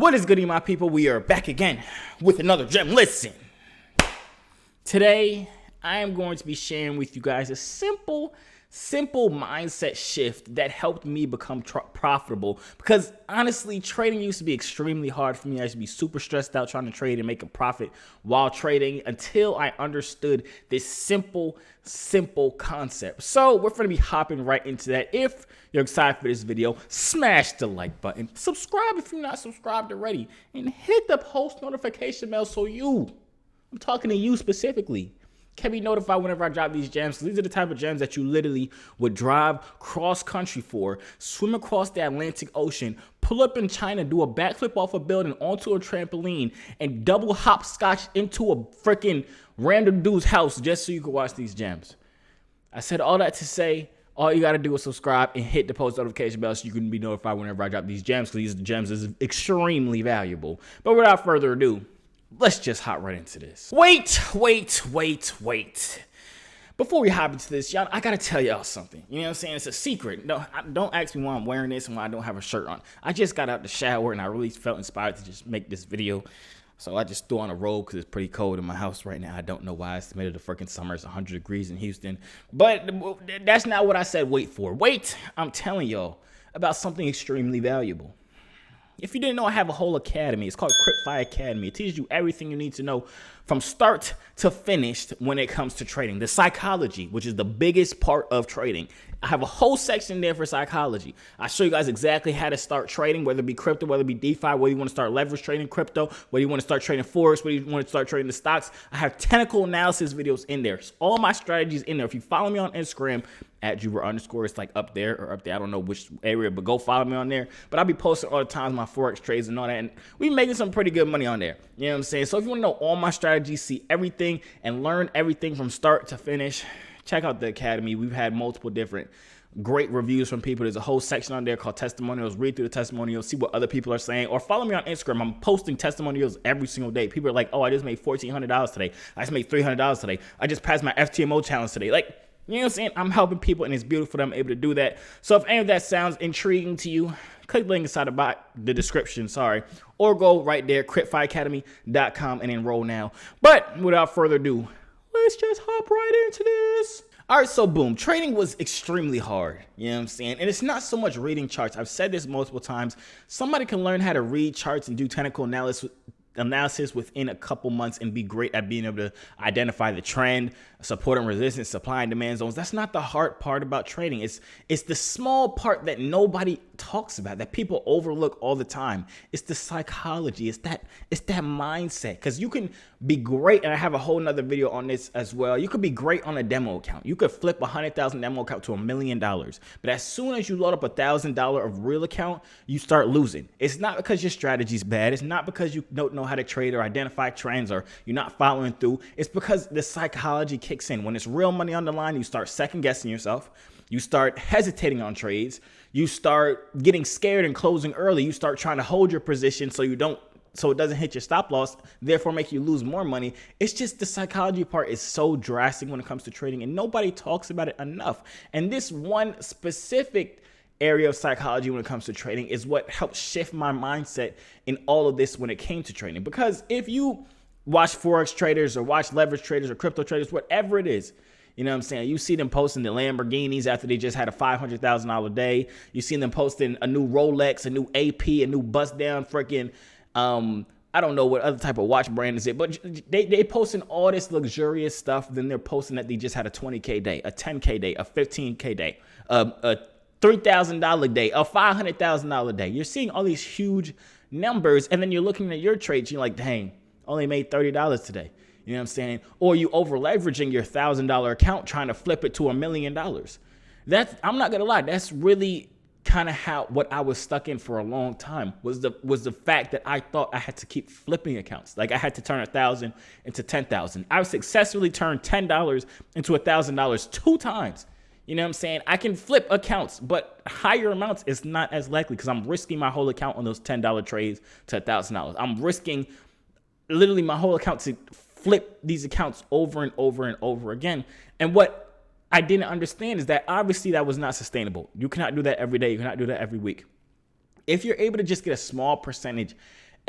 What is good, my people? We are back again with another gem. Listen, today I am going to be sharing with you guys a simple mindset shift that helped me become profitable. Because honestly, trading used to be extremely hard for me. I used to be super stressed out trying to trade and make a profit while trading until I understood this simple concept. So we're going to be hopping right into that. If you're excited for this video, smash the like button, subscribe if you're not subscribed already, and hit the post notification bell so I'm talking to you specifically, can be notified whenever I drop these gems. These are the type of gems that you literally would drive cross country for, swim across the Atlantic Ocean, pull up in China, do a backflip off a building onto a trampoline, and double hopscotch into a freaking random dude's house just so you can watch these gems. I said all that to say, all you got to do is subscribe and hit the post notification bell so you can be notified whenever I drop these gems, because these gems is extremely valuable. But without further ado, let's just hop right into this. Wait. Before we hop into this, y'all, I gotta tell y'all something. You know what I'm saying? It's a secret. No, don't ask me why I'm wearing this and why I don't have a shirt on. I just got out the shower and I really felt inspired to just make this video. So I just threw on a robe because it's pretty cold in my house right now. I don't know why. It's the middle of the freaking summer. It's 100 degrees in Houston. But that's not what I said wait for. Wait, I'm telling y'all about something extremely valuable. If you didn't know, I have a whole academy. It's called Critfy Academy. It teaches you everything you need to know from start to finish when it comes to trading. The psychology, which is the biggest part of trading. I have a whole section there for psychology. I show you guys exactly how to start trading, whether it be crypto, whether it be DeFi, whether you want to start leverage trading crypto, whether you want to start trading Forex, whether you want to start trading the stocks. I have technical analysis videos in there. So all my strategies in there. If you follow me on Instagram, at Joovier_, it's like up there or up there. I don't know which area, but go follow me on there. But I'll be posting all the time my Forex trades and all that. And we making some pretty good money on there. You know what I'm saying? So if you want to know all my strategies, see everything, and learn everything from start to finish, check out the Academy. We've had multiple different great reviews from people. There's a whole section on there called testimonials. Read through the testimonials, see what other people are saying, or follow me on Instagram. I'm posting testimonials every single day. People are like, oh, I just made $1,400 today. I just made $300 today. I just passed my FTMO challenge today. Like, you know what I'm saying? I'm helping people, and it's beautiful that I'm able to do that. So if any of that sounds intriguing to you, click the link inside the description, or go right there, critfyacademy.com, and enroll now. But without further ado, let's just hop right into this. All right, so boom, trading was extremely hard, you know what I'm saying? And it's not so much reading charts. I've said this multiple times. Somebody can learn how to read charts and do technical analysis within a couple months and be great at being able to identify the trend, support and resistance, supply and demand zones. That's not the hard part about trading. It's the small part that nobody talks about, that people overlook all the time. It's the psychology. It's that mindset. Because you can be great, and I have a whole nother video on this as well. You could be great on a demo account. You could flip 100,000 demo account to $1 million. But as soon as you load up $1,000 of real account, you start losing. It's not because your strategy's bad. It's not because you don't know how to trade or identify trends or you're not following through. It's because the psychology kicks in. When it's real money on the line, you start second guessing yourself. You start hesitating on trades. You start getting scared and closing early. You start trying to hold your position so it doesn't hit your stop loss, therefore make you lose more money. It's just the psychology part is so drastic when it comes to trading, and nobody talks about it enough. And this one specific area of psychology when it comes to trading is what helped shift my mindset in all of this when it came to trading. Because if you watch Forex traders or watch leverage traders or crypto traders, whatever it is, you know what I'm saying? You see them posting the Lamborghinis after they just had a $500,000 day. You see them posting a new Rolex, a new AP, a new bust down freaking, I don't know what other type of watch brand is it, but they posting all this luxurious stuff. Then they're posting that they just had a 20K day, a 10K day, a 15K day, a $3,000 day, a $500,000 day. You're seeing all these huge numbers, and then you're looking at your trades. You're like, dang, only made $30 today. You know what I'm saying? Or you over leveraging your $1,000 account trying to flip it to $1 million. I'm not gonna lie, that's really kind of what I was stuck in for a long time was the fact that I thought I had to keep flipping accounts. Like I had to turn 1,000 into 10,000. I successfully turned $10 into $1,000 2 times. You know what I'm saying? I can flip accounts, but higher amounts is not as likely because I'm risking my whole account on those $10 trades to $1,000. I'm risking literally my whole account to flip these accounts over and over and over again. And what I didn't understand is that obviously that was not sustainable. You cannot do that every day. You cannot do that every week. If you're able to just get a small percentage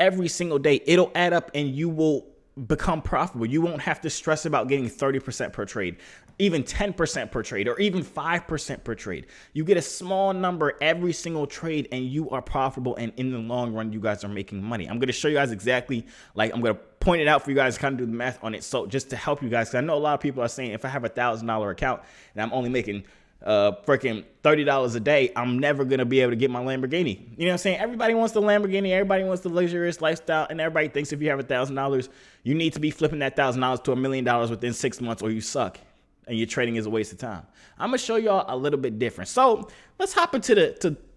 every single day, it'll add up and you will become profitable. You won't have to stress about getting 30% per trade, even 10% per trade, or even 5% per trade. You get a small number every single trade and you are profitable. And in the long run, you guys are making money. I'm going to show you guys exactly, like I'm going to point it out for you guys to kind of do the math on it. So just to help you guys, because I know a lot of people are saying if I have $1,000 account and I'm only making freaking $30 a day, I'm never going to be able to get my Lamborghini. You know what I'm saying? Everybody wants the Lamborghini. Everybody wants the luxurious lifestyle. And everybody thinks if you have $1,000, you need to be flipping that $1,000 to $1 million within 6 months or you suck. And your trading is a waste of time. I'm going to show y'all a little bit different. So let's hop into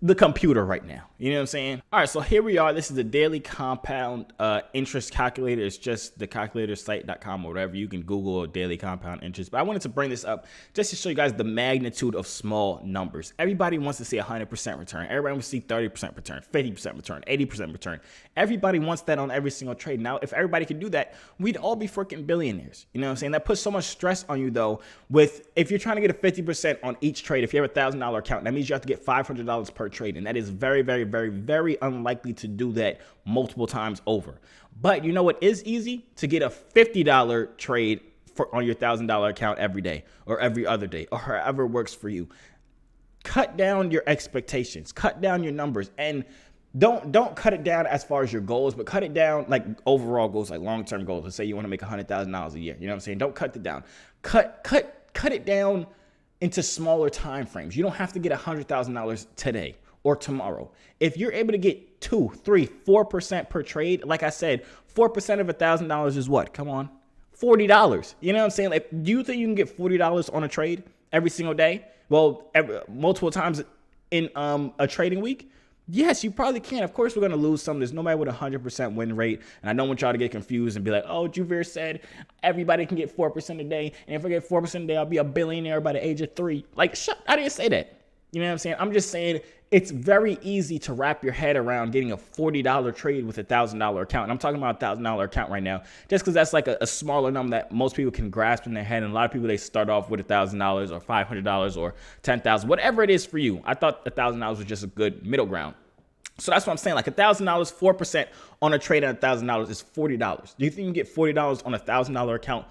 the computer right now. You know what I'm saying? All right, so here we are. This is the daily compound interest calculator. It's just the calculatorsite.com or whatever. You can Google daily compound interest. But I wanted to bring this up just to show you guys the magnitude of small numbers. Everybody wants to see 100% return. Everybody wants to see 30% return, 50% return, 80% return. Everybody wants that on every single trade. Now, if everybody could do that, we'd all be freaking billionaires. You know what I'm saying? That puts so much stress on you, though, if you're trying to get a 50% on each trade. If you have a $1,000 account, that means you have to get $500 per trade. And that is very, very, very, very unlikely to do that multiple times over. But you know what is easy? To get a $50 trade on your $1,000 account every day or every other day or however works for you. Cut down your expectations, cut down your numbers, and don't cut it down as far as your goals, but cut it down like overall goals, like long-term goals. Let's say you want to make $100,000 a year. You know what I'm saying? Don't cut it down. Cut it down into smaller time frames. You don't have to get $100,000 today or tomorrow. If you're able to get 2, 3, 4% per trade, like I said, 4% of $1,000 is what? Come on, $40. You know what I'm saying? Like, do you think you can get $40 on a trade every single day? Well, multiple times in a trading week? Yes, you probably can. Of course, we're going to lose some. There's nobody with a 100% win rate. And I don't want y'all to get confused and be like, oh, Joovier said everybody can get 4% a day. And if I get 4% a day, I'll be a billionaire by the age of 3. Like, I didn't say that. You know what I'm saying? I'm just saying it's very easy to wrap your head around getting a $40 trade with a $1,000 account. And I'm talking about a $1,000 account right now, just because that's like a smaller number that most people can grasp in their head. And a lot of people, they start off with $1,000 or $500 or $10,000, whatever it is for you. I thought $1,000 was just a good middle ground. So that's what I'm saying. Like $1,000, 4% on a trade at $1,000 is $40. Do you think you can get $40 on a $1,000 account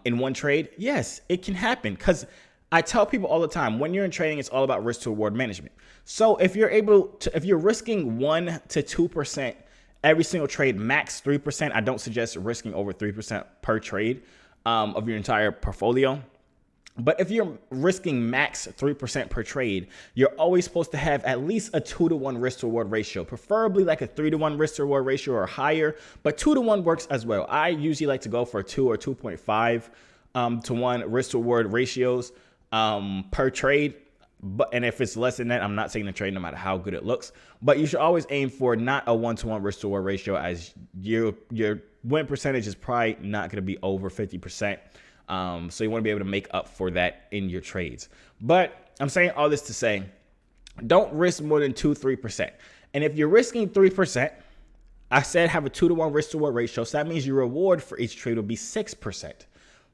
in one trade? Yes, it can happen. Because I tell people all the time, when you're in trading, it's all about risk to reward management. So if you're risking 1 to 2% every single trade, max 3%, I don't suggest risking over 3% per trade of your entire portfolio. But if you're risking max 3% per trade, you're always supposed to have at least a 2-to-1 risk to reward ratio, preferably like a 3-to-1 risk to reward ratio or higher, but 2-to-1 works as well. I usually like to go for 2 or 2.5 to 1 risk to reward ratios per trade. And if it's less than that, I'm not taking the trade no matter how good it looks. But you should always aim for not a 1-to-1 risk to reward ratio, as your win percentage is probably not going to be over 50%. So you want to be able to make up for that in your trades. But I'm saying all this to say, don't risk more than 2-3%. And if you're risking 3%, I said have a 2-to-1 risk to reward ratio. So that means your reward for each trade will be 6%.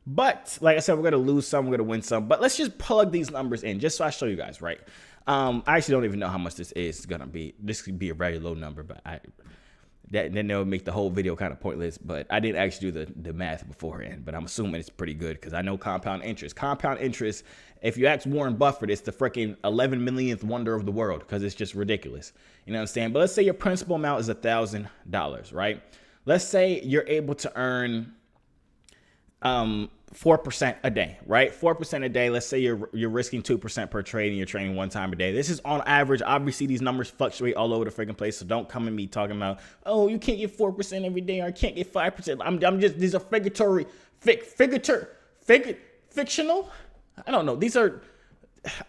But like I said, we're going to lose some, we're going to win some. But let's just plug these numbers in just so I show you guys, right? I actually don't even know how much this is going to be. This could be a very low number, but then they'll make the whole video kind of pointless. But I didn't actually do the math beforehand, but I'm assuming it's pretty good because I know compound interest. Compound interest, if you ask Warren Buffett, it's the freaking 11 millionth wonder of the world because it's just ridiculous. You know what I'm saying? But let's say your principal amount is $1,000, right? Let's say you're able to earn 4% a day, right? 4% a day. Let's say you're risking 2% per trade and you're trading 1 time a day. This is on average. Obviously, these numbers fluctuate all over the freaking place. So don't come at me talking about, oh, you can't get 4% every day or I can't get 5%. I'm just, these are fictional. I don't know.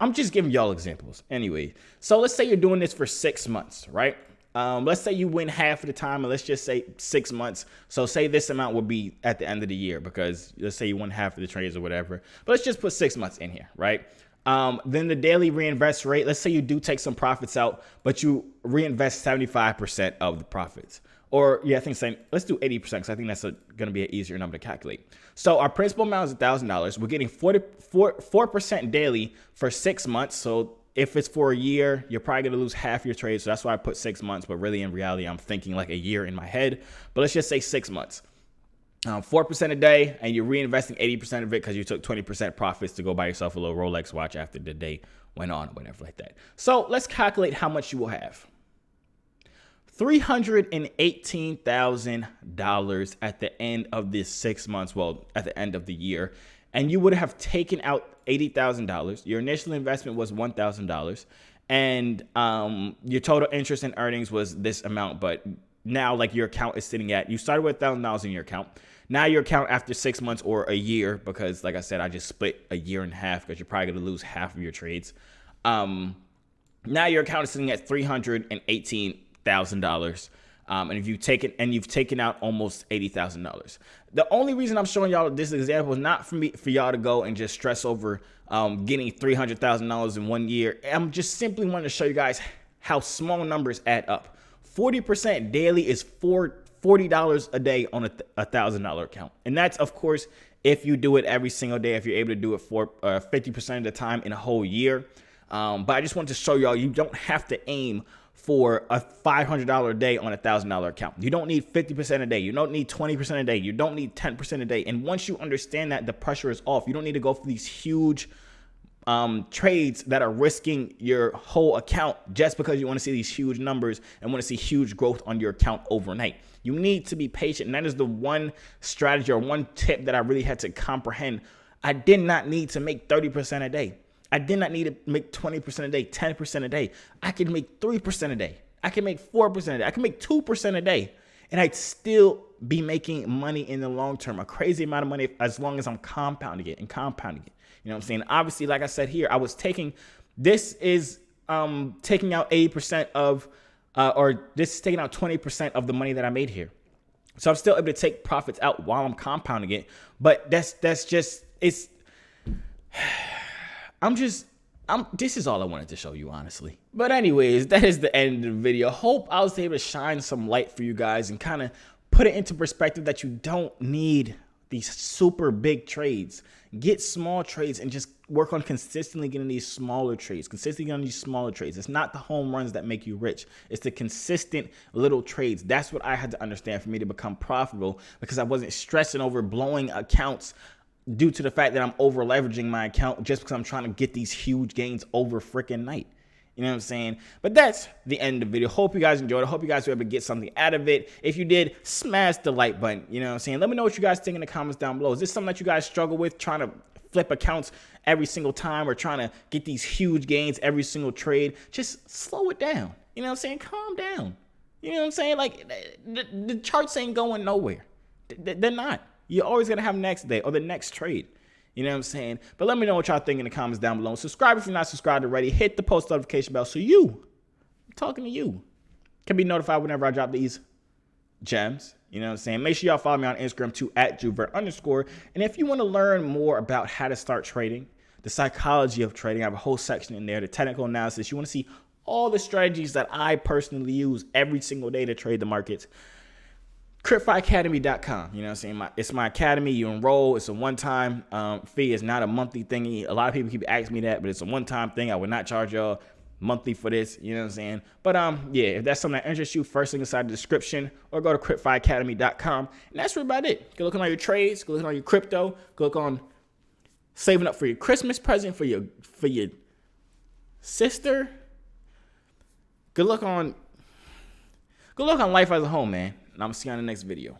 I'm just giving y'all examples. Anyway, so let's say you're doing this for 6 months, right? Let's say you win half of the time, and let's just say 6 months. So say this amount will be at the end of the year because let's say you win half of the trades or whatever. But let's just put 6 months in here, right? Then the daily reinvest rate, let's say you do take some profits out, but you reinvest 75% of the profits. Or yeah, I think let's do 80% because I think that's going to be an easier number to calculate. So our principal amount is $1,000. We're getting 4% daily for 6 months. So if it's for a year, you're probably going to lose half your trade. So that's why I put 6 months. But really, in reality, I'm thinking like a year in my head. But let's just say 6 months. 4% a day, and you're reinvesting 80% of it because you took 20% profits to go buy yourself a little Rolex watch after the day went on or whatever like that. So let's calculate how much you will have. $318,000 at the end of this 6 months, well, at the end of the year, and you would have taken out $80,000. Your initial investment was $1,000, and your total interest and earnings was this amount, but now like your account is sitting at, you started with $1,000 in your account. Now your account after 6 months or a year, because like I said, I just split a year and a half because you're probably going to lose half of your trades. Now your account is sitting at $318,000. And if you've taken out almost $80,000. The only reason I'm showing y'all this example is not for y'all to go and just stress over getting $300,000 in 1 year. I'm just simply wanting to show you guys how small numbers add up. 40% daily is $40 a day on a $1,000 account. And that's, of course, if you do it every single day, if you're able to do it for 50% of the time in a whole year. But I just wanted to show y'all you don't have to aim for a $500 a day on a $1,000 account. You don't need 50% a day. You don't need 20% a day. You don't need 10% a day. And once you understand that, the pressure is off. You don't need to go for these huge trades that are risking your whole account just because you want to see these huge numbers and want to see huge growth on your account overnight. You need to be patient. And that is the one strategy or one tip that I really had to comprehend. I did not need to make 30% a day. I did not need to make 20% a day, 10% a day. I could make 3% a day. I can make 4% a day. I can make 2% a day. And I'd still be making money in the long term, a crazy amount of money as long as I'm compounding it and compounding it. You know what I'm saying? Obviously, like I said here, I was taking, this is taking out 80% of, or this is taking out 20% of the money that I made here. So I'm still able to take profits out while I'm compounding it. But that's just, it's, this is all I wanted to show you, honestly. But anyways, that is the end of the video. Hope I was able to shine some light for you guys and kind of put it into perspective that you don't need these super big trades. Get small trades and just work on consistently getting these smaller trades. Consistently getting these smaller trades. It's not the home runs that make you rich. It's the consistent little trades. That's what I had to understand for me to become profitable, because I wasn't stressing over blowing accounts due to the fact that I'm over leveraging my account just because I'm trying to get these huge gains over freaking night. You know what I'm saying? But that's the end of the video. Hope you guys enjoyed it. Hope you guys were able to get something out of it. If you did, smash the like button. You know what I'm saying? Let me know what you guys think in the comments down below. Is this something that you guys struggle with, trying to flip accounts every single time or trying to get these huge gains every single trade? Just slow it down. You know what I'm saying? Calm down. You know what I'm saying? Like, the charts ain't going nowhere. They're not. You're always going to have next day or the next trade. You know what I'm saying? But let me know what y'all think in the comments down below. Subscribe if you're not subscribed already. Hit the post notification bell so I'm talking to you, can be notified whenever I drop these gems. You know what I'm saying? Make sure y'all follow me on Instagram too, @Joovier_. And if you want to learn more about how to start trading, the psychology of trading, I have a whole section in there, the technical analysis. You want to see all the strategies that I personally use every single day to trade the markets. Critfyacademy.com. You know what I'm saying? It's my academy. You enroll. It's a one-time fee. It's not a monthly thingy. A lot of people keep asking me that, but it's a one-time thing. I would not charge y'all monthly for this. You know what I'm saying? But yeah, if that's something that interests you, first link inside the description, or go to Critfyacademy.com. And that's really about it. Go look on your trades. Go look on your crypto. Go look on saving up for your Christmas present for your sister. Good luck on life as a whole, man. And I'm going to see you on the next video.